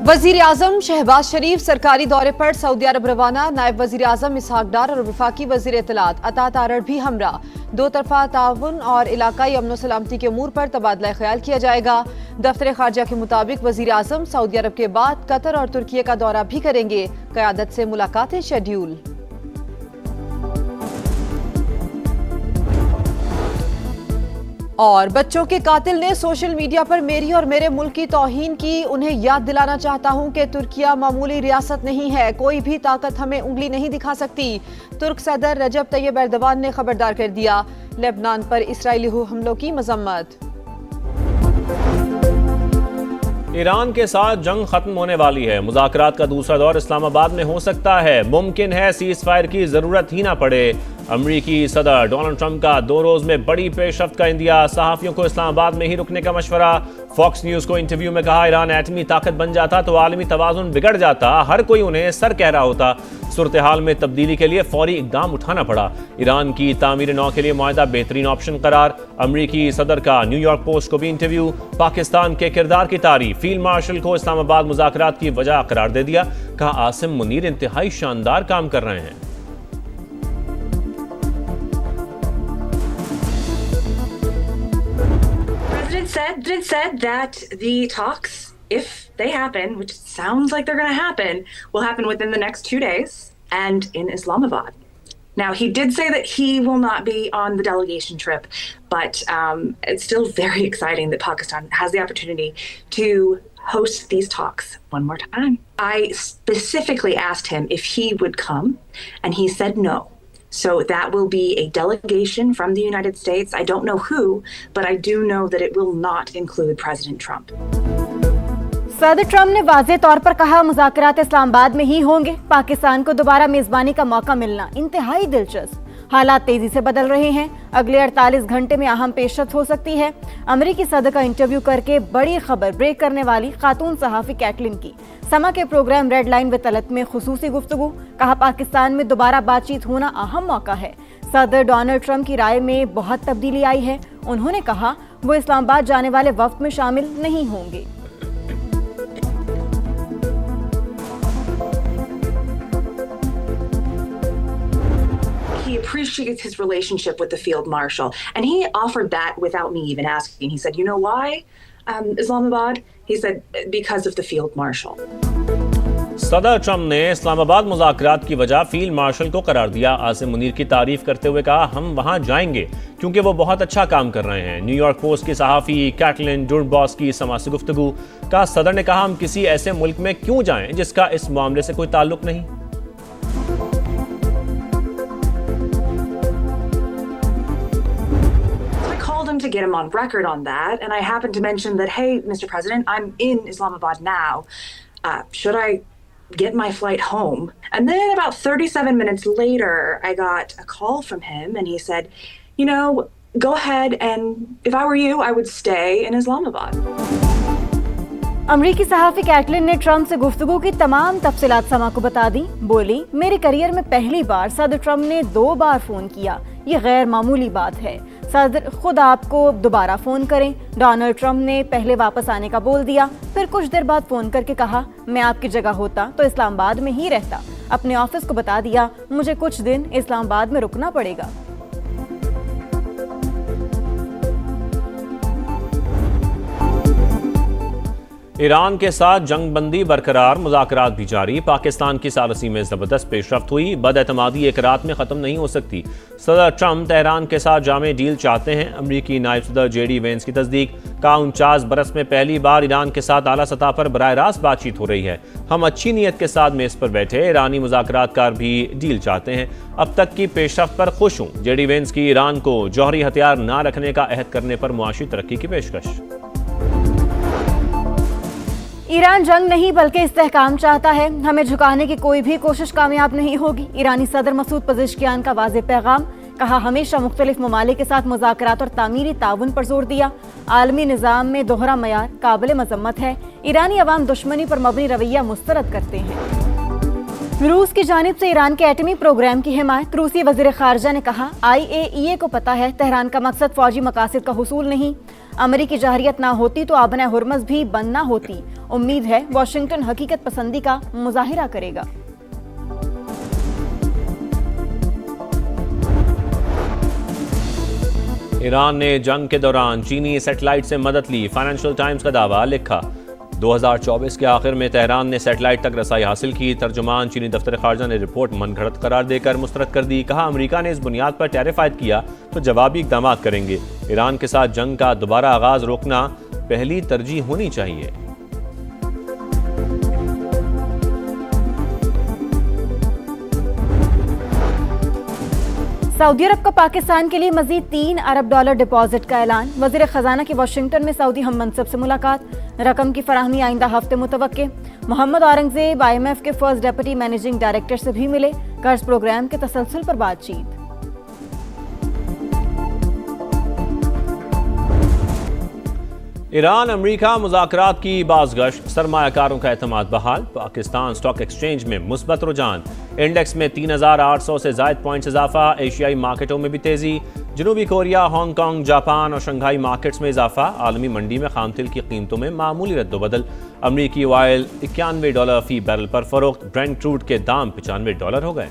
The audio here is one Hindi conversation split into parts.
वजीर आजम शहबाज शरीफ सरकारी दौरे पर सऊदी अरब रवाना। नायब वजीर आजम इसहाक डार और वफाकी वजीर इत्तलात अता तारड़ भी हमरा। दो तरफा ताउन और इलाकाई अमन सलामती के अमूर पर तबादला ख्याल किया जाएगा। दफ्तर खारजा के मुताबिक वजीर आजम सऊदी अरब के बाद कतर और तुर्की का दौरा भी करेंगे। क़यादत से मुलाकातें शेड्यूल। और बच्चों के कातिल ने सोशल मीडिया पर मेरी और मेरे मुल्क की तौहीन की। उन्हें याद दिलाना चाहता हूं कि तुर्किया मामूली रियासत नहीं है, कोई भी ताकत हमें उंगली नहीं दिखा सकती। तुर्क सदर रजब तैयब एर्दोगान ने खबरदार कर दिया। लेबनान पर इसराइली हमलों की मजम्मत। ईरान के साथ जंग खत्म होने वाली है। मुज़ाकरात का दूसरा दौर इस्लामाबाद में हो सकता है। मुमकिन है सीज फायर की जरूरत ही ना पड़े। अमरीकी सदर डोनाल्ड ट्रंप का 2 रोज में बड़ी पेशरफ्त का इंदिया। सहाफियों को इस्लामाबाद में ही रुकने का मशवरा। फॉक्स न्यूज को इंटरव्यू में कहा, ईरान एटमी ताकत बन जाता तो आलमी तवाज़ुन बिगड़ जाता। हर कोई उन्हें सर कह रहा होता। सूरत हाल में तब्दीली के लिए फौरी इकदाम उठाना पड़ा। ईरान की तामीर नौ के लिए मुआहदा बेहतरीन ऑप्शन करार। अमरीकी सदर का न्यूयॉर्क पोस्ट को भी इंटरव्यू। पाकिस्तान के किरदार की तारीफ। फील्ड मार्शल को इस्लामाबाद मुज़ाकरात की वजह करार दे दिया। कहा, आसिम मुनीर इंतहाई शानदार काम कर रहे हैं। President said that the talks, if they happen, which sounds like they're going to happen, will happen within the next 2 days and in Islamabad. Now, he did say that he will not be on the delegation trip, but it's still very exciting that Pakistan has the opportunity to host these talks one more time. I specifically asked him if he would come, and he said no. So that will be a delegation from the United States. I don't know who, but I do know that it will not include President Trump. सदर ट्रंप ने वाज़ेह तौर पर कहा, मुज़ाकरात इस्लामाबाद में ही होंगे। पाकिस्तान को दोबारा मेजबानी का मौका मिलना इंतहाई दिलचस्प। हालात तेजी से बदल रहे हैं। अगले 48 घंटे में अहम पेशरफ्त हो सकती है। अमेरिकी सदर का इंटरव्यू करके बड़ी खबर ब्रेक करने वाली खातून सहाफ़ी कैटलिन की। समा के programme Red Line with Talat में खुसूसी गुफ्तगू। कहा, पाकिस्तान में दोबारा बातचीत होना अहम मौका है। सदर डोनाल्ड ट्रंप की राय में बहुत तब्दीली आई है। उन्होंने कहा, वो इस्लामाबाद जाने वाले वफ्द में शामिल नहीं होंगे। He appreciates his relationship with the field marshal, and he offered that without me even asking. He said, "You know why, Islamabad?" He said, "Because of the field marshal." सदर ट्रंप ने इस्लामाबाद मुज़ाकरात की वजह फील्ड मार्शल को करार दिया। आसिम मुनीर की तारीफ करते हुए कहा, हम वहां जाएंगे क्योंकि वो बहुत अच्छा काम कर रहे हैं। न्यूयॉर्क पोस्ट की सहाफ़ी कैटलिन डुर्बॉस की समा से गुफ्तगू। कहा, सदर ने कहा, हम किसी ऐसे मुल्क में क्यों जाएं जिसका इस मामले से कोई ताल्लुक नहीं। To get him on record on that, and I happened to mention that, hey, Mr. President, I'm in Islamabad now. Should I get my flight home? And then about 37 minutes later, I got a call from him, and he said, you know, go ahead, and if I were you, I would stay in Islamabad. अमरीकी सहाफ़ी कैटलिन ने ट्रंप से गुफ्तगू की तमाम तफसीलात समा को बता दी। बोली, मेरी करियर में पहली बार सदर ट्रंप ने 2 बार फोन किया। ये गैर मामूली बात है। सदर खुद आपको दोबारा फोन करें। डोनाल्ड ट्रंप ने पहले वापस आने का बोल दिया, फिर कुछ देर बाद फोन करके कहा, मैं आपकी जगह होता तो इस्लामाबाद में ही रहता। अपने ऑफिस को बता दिया, मुझे कुछ दिन इस्लामाबाद में रुकना पड़ेगा। ईरान के साथ जंग बंदी बरकरार, मुज़ाकरात भी जारी। पाकिस्तान की सालसी में जबरदस्त पेशरफ्त हुई। बदएतमादी एक रात में ख़त्म नहीं हो सकती। सदर ट्रंप तेहरान के साथ जामे डील चाहते हैं। अमरीकी नायब सदर JD वेंस की तस्दीक। कहा, 49 बरस में पहली बार ईरान के साथ आला सतह पर बराह रास्त बातचीत हो रही है। हम अच्छी नीयत के साथ मेज़ पर बैठे। ईरानी मुज़ाकरातकार भी डील चाहते हैं। अब तक की पेशरफ्त पर खुश हूँ। JD वेंस की ईरान को जौहरी हथियार ना रखने का अहद करने पर मुआशी तरक्की की पेशकश। ईरान जंग नहीं बल्कि इस्तेहकाम चाहता है। हमें झुकाने की कोई भी कोशिश कामयाब नहीं होगी। ईरानी सदर मसूद पज़ेश्कियान का वाज़ेह पैगाम। कहा, हमेशा मुख्तलिफ ममालिक के साथ मुज़ाकरात और तामीरी ताउन पर जोर दिया। आलमी निज़ाम में दोहरा मयार काबिल मज़म्मत है। ईरानी अवाम दुश्मनी पर मबनी रवैया मुस्तरद करते हैं। रूस की जानिब से ईरान के एटमी प्रोग्राम की हिमायत। रूसी वजीर खारजा ने कहा, IAEA को पता है तेहरान का मकसद फौजी मकासद का हुसूल नहीं। अमरीकी जहरियत ना होती तो आबना हुरमज भी बंद ना होती। उम्मीद है वाशिंगटन हकीकत पसंदी का मुजाहिरा करेगा। ईरान ने जंग के दौरान चीनी सैटेलाइट से मदद ली, फाइनेंशियल टाइम्स का दावा लिखा। 2024 के आखिर में तेहरान ने सैटेलाइट तक रसाई हासिल की। तर्जुमान चीनी दफ्तर खारजा ने रिपोर्ट मनगढ़ंत करार देकर मुस्तरद कर दी। कहा, अमेरिका ने इस बुनियाद पर टैरिफ आयद किया तो जवाबी इकदाम करेंगे। ईरान के साथ जंग का दोबारा आगाज रोकना पहली तरजीह होनी चाहिए। सऊदी अरब का पाकिस्तान के लिए मजीद $3 अरब डिपॉजिट का ऐलान। वजीर खजाना की वाशिंगटन में सऊदी हम मनसब से मुलाकात। रकम की फराहमी आइंदा हफ्ते मुतवक्के। मोहम्मद औरंगजेब IMF के फर्स्ट डेप्यूटी मैनेजिंग डायरेक्टर से भी मिले। कर्ज प्रोग्राम के तसलसल पर बातचीत। ईरान अमरीका मुज़ाकरात की बाज़गश्त, सरमायाकारों का एतमाद बहाल। पाकिस्तान स्टॉक एक्सचेंज में मुस्बत रुझान। इंडेक्स में 3,800 से ज़ायद पॉइंट्स इजाफा। एशियाई मार्केटों में भी तेजी। जनूबी कोरिया, हांगकांग, जापान और शंघाई मार्केट्स में इजाफा। आलमी मंडी में खाम तेल की कीमतों में मामूली रद्दोबदल। अमरीकी ऑयल $91 फी बैरल पर फरोख्त। ब्रेंट क्रूड के दाम $95 हो गए।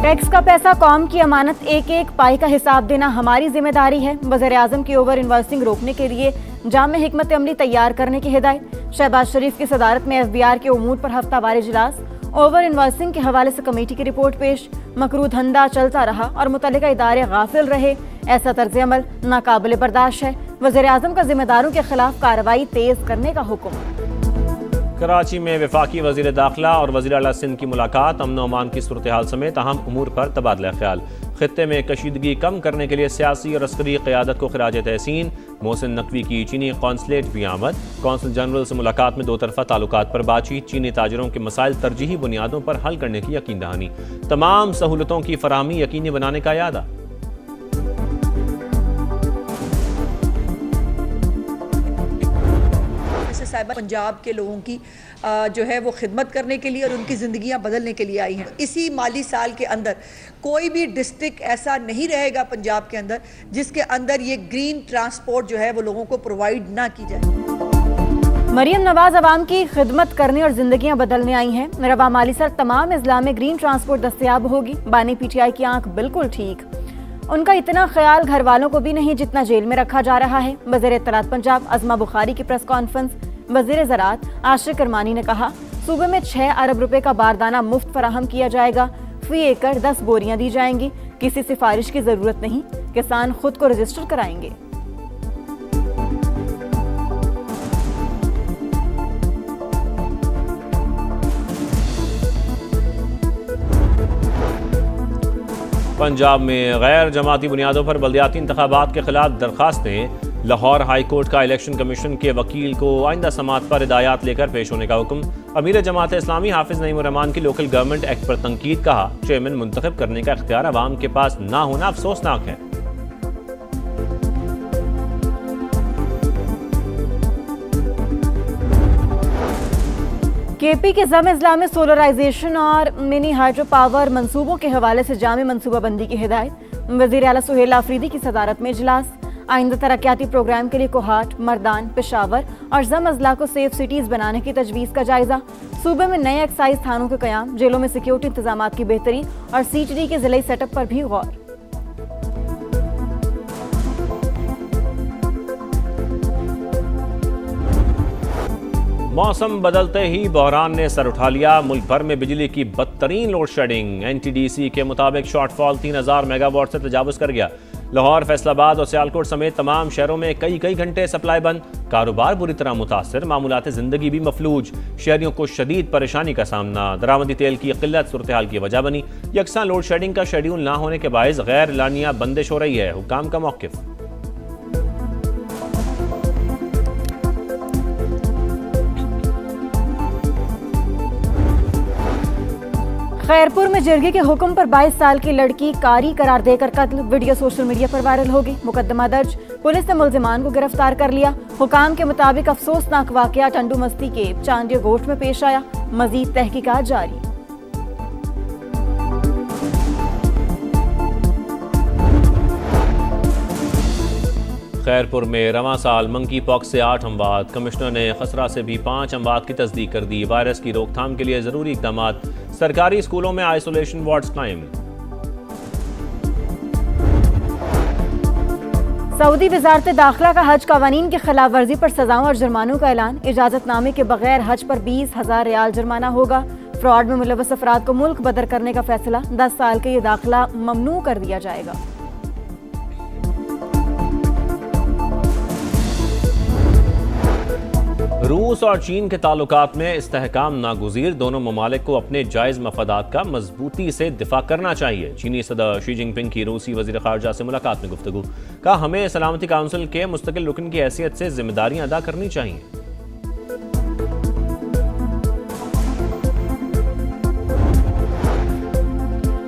टैक्स का पैसा कौम की अमानत, एक एक पाई का हिसाब देना हमारी जिम्मेदारी है। वज़ीर आज़म की ओवर इन्वेस्टिंग रोकने के लिए जामे हिकमत अमली तैयार करने की हिदायत। शहबाज शरीफ की सदारत में FBR के उमूर पर हफ्तावार इजलास। ओवर इन्वेस्टिंग के हवाले से कमेटी की रिपोर्ट पेश। मकरू धंधा चलता रहा और मुतल्लिका इदारे गाफिल रहे, ऐसा तर्ज अमल नाकाबिल बर्दाश्त है। वज़ीर आज़म का जिम्मेदारों के खिलाफ कार्रवाई तेज करने का हुक्म। कराची में वफाकी वज़ीर दाखिला और वज़ीर आला सिंध की मुलाकात। अमन अमान की सूरत हाल समेत अहम उमूर पर तबादला ख्याल। खित्ते में कशीदगी कम करने के लिए सियासी और अस्करी क़यादत को खिराज तहसीन। मोहसिन नकवी की चीनी कौंसलेट भी आमद। कौंसल जनरल से मुलाकात में दो तरफा ताल्लुकात पर बातचीत। चीनी ताजरों के मसाइल तरजीही बुनियादों पर हल करने की यकीन दहानी। तमाम सहूलतों की फराहमी यकीनी बनाने का यादा। साहिबा पंजाब के लोगों की जो है वो खिदमत करने के लिए और उनकी ज़िंदगियां बदलने के लिए आई हैं। इसी माली साल के अंदर कोई भी डिस्ट्रिक्ट ऐसा नहीं रहेगा पंजाब के अंदल जिसके अंदर ये ग्रीन ट्रांसपोर्ट जो है वो लोगों को प्रोवाइड ना की जाए। मरियम नवाज अवाम की खिदमत करने और जिंदगियां बदलने आई हैं। रवा माली सर तमाम इस्लाम में ग्रीन ट्रांसपोर्ट दस्तयाब होगी। बानी PTI की आंख बिल्कुल ठीक। उनका इतना ख्याल घर वालों को भी नहीं जितना जेल में रखा जा रहा है। वज़ीर इत्तलात पंजाब अज़मा बुखारी की प्रेस कॉन्फ्रेंस। वज़ीर ज़राअत आशिक करमानी ने कहा, सूबे में 6 अरब रुपए का बारदाना मुफ्त फराहम किया जाएगा। फी एकड़ 10 बोरियां दी जाएंगी। किसी सिफारिश की जरूरत नहीं, किसान खुद को रजिस्टर कराएंगे। पंजाब में गैर जमाती बुनियादों पर बल्दियाती इंतखाबात के खिलाफ दरखास्तें। लाहौर हाई कोर्ट का इलेक्शन कमीशन के वकील को आइंदा समात पर हिदायत लेकर पेश होने का हुक्म। अमीर जमात इस्लामी हाफिज नईम रहमान की लोकल गवर्नमेंट एक्ट पर तनकीद। कहा, चेयरमैन मुंतखब करने का इख्तियार अवाम के पास ना होना अफसोसनाक है। KP के ज़म अजला में सोलराइजेशन और मिनी हाइड्रो पावर मंसूबों के हवाले से जामे मनसूबाबंदी की हिदायत। वज़ीर आला सुहेल आफरीदी की सदारत में इजलास। आइंदा तरक्याती प्रोग्राम के लिए कोहाट, मर्दान, पेशावर और ज़म अजला को सेफ सिटीज़ बनाने की तजवीज़ का जायजा। सूबे में नए एक्साइज थानों के क़याम, जेलों में सिक्योरिटी इंतजामात की बेहतरी और CTD के ज़िले सेटअप पर भी गौर। मौसम बदलते ही बहरान ने सर उठा लिया। मुल्क भर में बिजली की बदतरीन लोड शेडिंग। NTDC के मुताबिक शॉर्टफॉल 3000 मेगावाट से तजावुज कर गया। लाहौर, फैसलाबाद और सियालकोट समेत तमाम शहरों में कई घंटे सप्लाई बंद। कारोबार बुरी तरह मुतासर, मामूलात जिंदगी भी मफलूज। शहरियों को शदीद परेशानी का सामना। दरामदी तेल की किल्लत सूरत हाल की वजह बनी। यकसा लोड शेडिंग का शेड्यूल ना होने के बायस गैर एलानिया बंदिश हो रही है। हुकाम का मौक़िफ़। खैरपुर में जिरगी के हुक्म पर 22 साल की लड़की कारी करार देकर कत्ल, वीडियो सोशल मीडिया पर वायरल हो गई। मुकदमा दर्ज, पुलिस ने मुल्जिमान को गिरफ्तार कर लिया। हुकाम के मुताबिक अफसोसनाक वाकया टंडू मस्ती के चांदिया गोश्त में पेश आया। मजीद तहकीकात जारी। खैरपुर में रवां साल मंकी पॉक्स से 8 अमवात। कमिश्नर ने खसरा से भी 5 अमवात की तस्दीक कर दी। वायरस की रोकथाम के लिए जरूरी इकदाम। सरकारी स्कूलों में आइसोलेशन वार्ड्स कायम। सऊदी वजारत दाखिला का हज कवानीन की खिलाफ वर्जी पर सजाओं और जुर्मानों का ऐलान। इजाजतनामे के बगैर हज पर 20,000 रियाल जुर्माना होगा। फ्रॉड में मुलव्वस अफराद को मुल्क बदर करने का फैसला। 10 साल के ये दाखिला ममनू कर दिया जाएगा। रूस और चीन के ताल्लुकात में इस्तेहकाम नागुज़ीर। दोनों ममालिक को अपने जायज़ मफादात का मजबूती से दिफा करना चाहिए। चीनी सदर शी जिनपिंग की रूसी वज़ीर ख़ारजा से मुलाकात में गुफ्तगू। कहा, हमें सलामती काउंसिल के मुस्तकिल रुकन की हैसियत से जिम्मेदारियां अदा करनी चाहिए।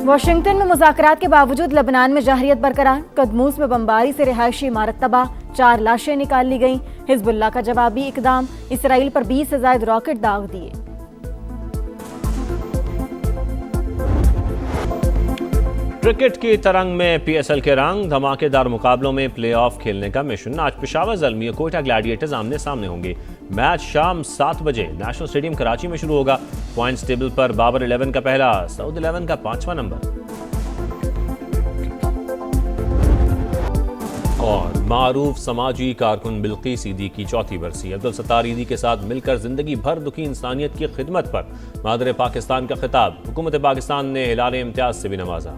वाशिंगटन में मुज़ाकरात के बावजूद लबनान में जहरियत बरकरार। कदमूस में बमबारी से रिहायशी इमारत तबाह, 4 लाशें निकाल ली गईं। हिजबुल्लाह का जवाबी इकदाम, इसराइल पर 20 से ज़ायद रॉकेट दाग दिए। क्रिकेट की तरंग में PSL के रंग। धमाकेदार मुकाबलों में प्लेऑफ खेलने का मिशन। आज पेशावर ज़ल्मी कोयटा ग्लैडिएटर्स आमने सामने होंगे। मैच शाम 7 बजे नेशनल स्टेडियम कराची में शुरू होगा। पॉइंट्स टेबल पर बाबर 11 का पहला, सऊद 11 का 5वां नंबर। और मारूफ समाजी कारकुन बिल्किस ईदी की 4थी बरसी। अब्दुल सत्तार ईदी के साथ मिलकर जिंदगी भर दुखी इंसानियत की खिदमत पर मादर पाकिस्तान का खिताब। हुकूमत पाकिस्तान ने हिलाल इम्तियाज से भी नवाजा।